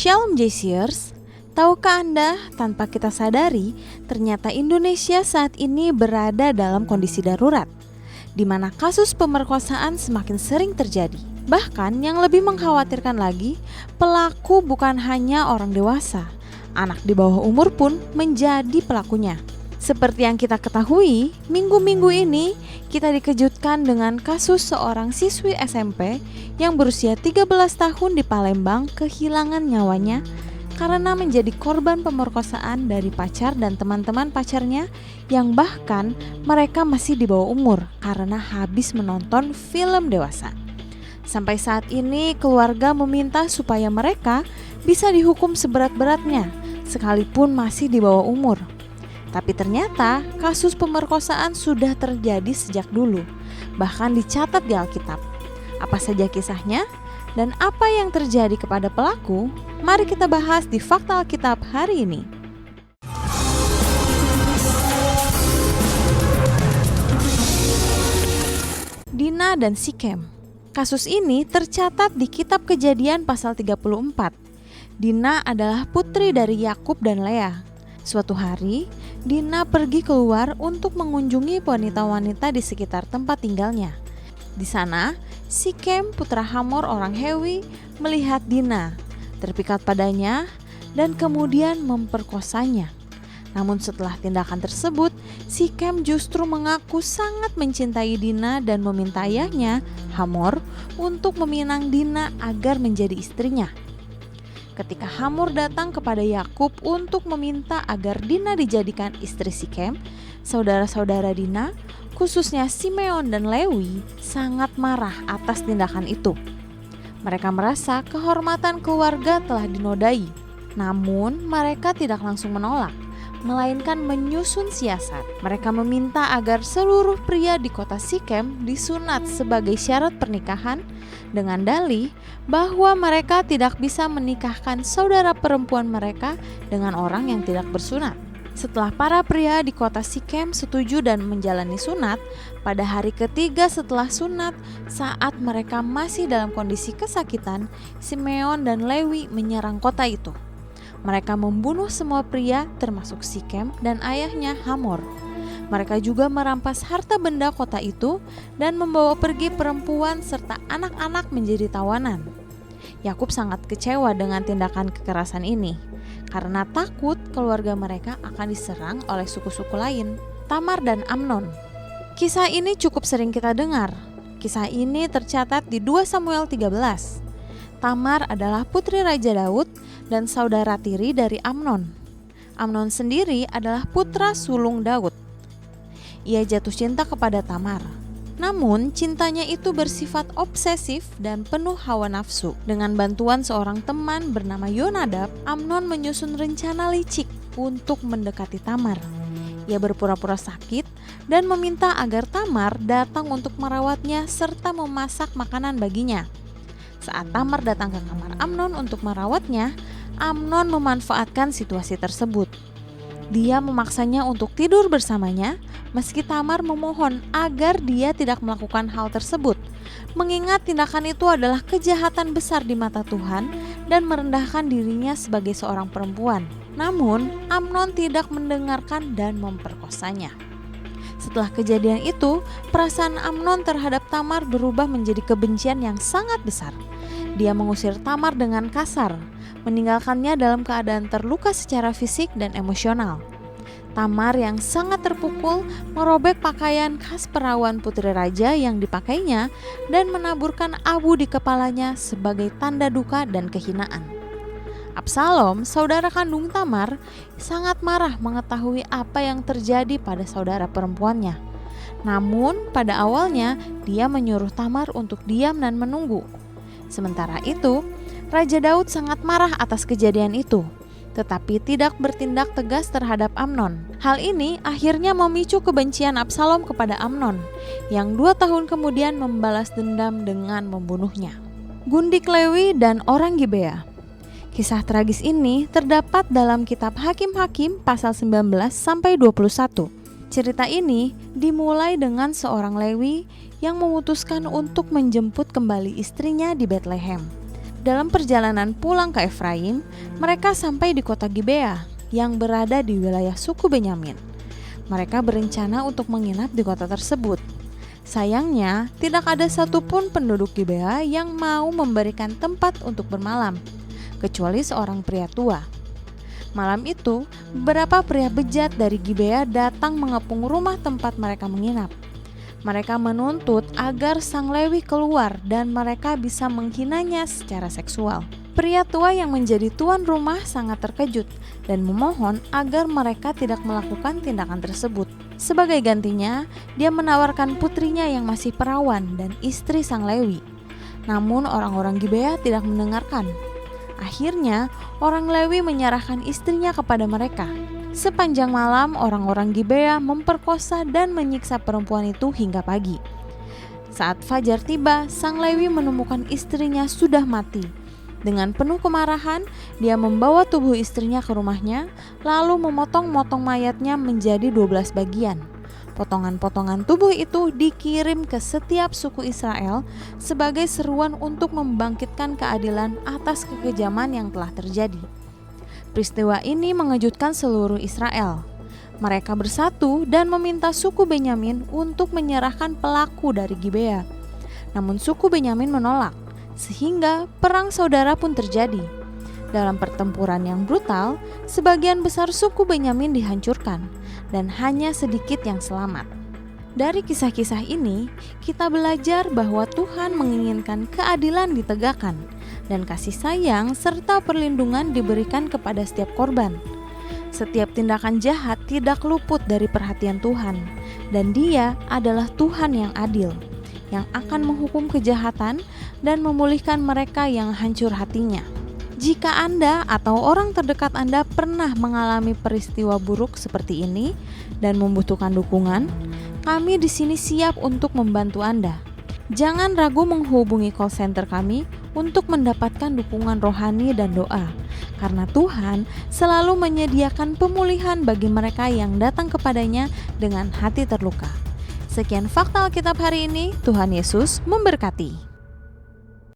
Shalom JCers, tahukah Anda tanpa kita sadari ternyata Indonesia saat ini berada dalam kondisi darurat, di mana kasus pemerkosaan semakin sering terjadi. Bahkan yang lebih mengkhawatirkan lagi, pelaku bukan hanya orang dewasa, anak di bawah umur pun menjadi pelakunya. Seperti yang kita ketahui, minggu-minggu ini kita dikejutkan dengan kasus seorang siswi SMP yang berusia 13 tahun di Palembang kehilangan nyawanya karena menjadi korban pemerkosaan dari pacar dan teman-teman pacarnya yang bahkan mereka masih di bawah umur karena habis menonton film dewasa. Sampai saat ini keluarga meminta supaya mereka bisa dihukum seberat-beratnya sekalipun masih di bawah umur. Tapi ternyata kasus pemerkosaan sudah terjadi sejak dulu, bahkan dicatat di Alkitab. Apa saja kisahnya dan apa yang terjadi kepada pelaku? Mari kita bahas di Fakta Alkitab hari ini. Dina dan Sikem. Kasus ini tercatat di Kitab Kejadian pasal 34. Dina adalah putri dari Yakub dan Lea. Suatu hari, Dina pergi keluar untuk mengunjungi wanita-wanita di sekitar tempat tinggalnya. Di sana, Sikem, putra Hamor orang Hewi, melihat Dina, terpikat padanya, dan kemudian memperkosanya. Namun setelah tindakan tersebut, Sikem justru mengaku sangat mencintai Dina dan meminta ayahnya, Hamor, untuk meminang Dina agar menjadi istrinya. Ketika Hamor datang kepada Yakub untuk meminta agar Dina dijadikan istri Sikem, saudara-saudara Dina, khususnya Simeon dan Lewi, sangat marah atas tindakan itu. Mereka merasa kehormatan keluarga telah dinodai. Namun mereka tidak langsung menolak, melainkan menyusun siasat. Mereka meminta agar seluruh pria di kota Sikem disunat sebagai syarat pernikahan dengan dalih bahwa mereka tidak bisa menikahkan saudara perempuan mereka dengan orang yang tidak bersunat. Setelah para pria di kota Sikem setuju dan menjalani sunat, pada hari ketiga setelah sunat, saat mereka masih dalam kondisi kesakitan, Simeon dan Lewi menyerang kota itu. Mereka membunuh semua pria termasuk Sikem dan ayahnya Hamor. Mereka juga merampas harta benda kota itu dan membawa pergi perempuan serta anak-anak menjadi tawanan. Yakub sangat kecewa dengan tindakan kekerasan ini karena takut keluarga mereka akan diserang oleh suku-suku lain. Tamar dan Amnon. Kisah ini cukup sering kita dengar. Kisah ini tercatat di 2 Samuel 13. Tamar adalah putri Raja Daud dan saudara tiri dari Amnon. Amnon sendiri adalah putra sulung Daud. Ia jatuh cinta kepada Tamar. Namun cintanya itu bersifat obsesif dan penuh hawa nafsu. Dengan bantuan seorang teman bernama Yonadab, Amnon menyusun rencana licik untuk mendekati Tamar. Ia berpura-pura sakit dan meminta agar Tamar datang untuk merawatnya serta memasak makanan baginya. Saat Tamar datang ke kamar Amnon untuk merawatnya, Amnon memanfaatkan situasi tersebut. Dia memaksanya untuk tidur bersamanya, meski Tamar memohon agar dia tidak melakukan hal tersebut, mengingat tindakan itu adalah kejahatan besar di mata Tuhan dan merendahkan dirinya sebagai seorang perempuan. Namun, Amnon tidak mendengarkan dan memperkosanya. Setelah kejadian itu, perasaan Amnon terhadap Tamar berubah menjadi kebencian yang sangat besar. Dia mengusir Tamar dengan kasar, meninggalkannya dalam keadaan terluka secara fisik dan emosional. Tamar yang sangat terpukul merobek pakaian khas perawan putri raja yang dipakainya dan menaburkan abu di kepalanya sebagai tanda duka dan kehinaan. Absalom, saudara kandung Tamar, sangat marah mengetahui apa yang terjadi pada saudara perempuannya. Namun pada awalnya dia menyuruh Tamar untuk diam dan menunggu. Sementara itu, Raja Daud sangat marah atas kejadian itu, tetapi tidak bertindak tegas terhadap Amnon. Hal ini akhirnya memicu kebencian Absalom kepada Amnon, yang 2 tahun kemudian membalas dendam dengan membunuhnya. Gundik Lewi dan orang Gibea. Kisah tragis ini terdapat dalam kitab Hakim-Hakim pasal 19-21. Cerita ini dimulai dengan seorang Lewi yang memutuskan untuk menjemput kembali istrinya di Bethlehem. Dalam perjalanan pulang ke Efraim, mereka sampai di kota Gibea yang berada di wilayah suku Benyamin. Mereka berencana untuk menginap di kota tersebut. Sayangnya, tidak ada satupun penduduk Gibea yang mau memberikan tempat untuk bermalam, kecuali seorang pria tua. Malam itu, beberapa pria bejat dari Gibea datang mengepung rumah tempat mereka menginap. Mereka menuntut agar sang Lewi keluar dan mereka bisa menghinanya secara seksual. Pria tua yang menjadi tuan rumah sangat terkejut dan memohon agar mereka tidak melakukan tindakan tersebut. Sebagai gantinya, dia menawarkan putrinya yang masih perawan dan istri sang Lewi. Namun orang-orang Gibea tidak mendengarkan. Akhirnya, orang Lewi menyerahkan istrinya kepada mereka. Sepanjang malam, orang-orang Gibea memperkosa dan menyiksa perempuan itu hingga pagi. Saat fajar tiba, sang Lewi menemukan istrinya sudah mati. Dengan penuh kemarahan, dia membawa tubuh istrinya ke rumahnya, lalu memotong-motong mayatnya menjadi 12 bagian. Potongan-potongan tubuh itu dikirim ke setiap suku Israel sebagai seruan untuk membangkitkan keadilan atas kekejaman yang telah terjadi. Peristiwa ini mengejutkan seluruh Israel. Mereka bersatu dan meminta suku Benyamin untuk menyerahkan pelaku dari Gibea. Namun suku Benyamin menolak, sehingga perang saudara pun terjadi. Dalam pertempuran yang brutal, sebagian besar suku Benyamin dihancurkan dan hanya sedikit yang selamat. Dari kisah-kisah ini, kita belajar bahwa Tuhan menginginkan keadilan ditegakkan dan kasih sayang serta perlindungan diberikan kepada setiap korban. Setiap tindakan jahat tidak luput dari perhatian Tuhan, dan Dia adalah Tuhan yang adil, yang akan menghukum kejahatan dan memulihkan mereka yang hancur hatinya. Jika Anda atau orang terdekat Anda pernah mengalami peristiwa buruk seperti ini dan membutuhkan dukungan, kami di sini siap untuk membantu Anda. Jangan ragu menghubungi call center kami untuk mendapatkan dukungan rohani dan doa, karena Tuhan selalu menyediakan pemulihan bagi mereka yang datang kepadanya dengan hati terluka. Sekian fakta Alkitab hari ini, Tuhan Yesus memberkati.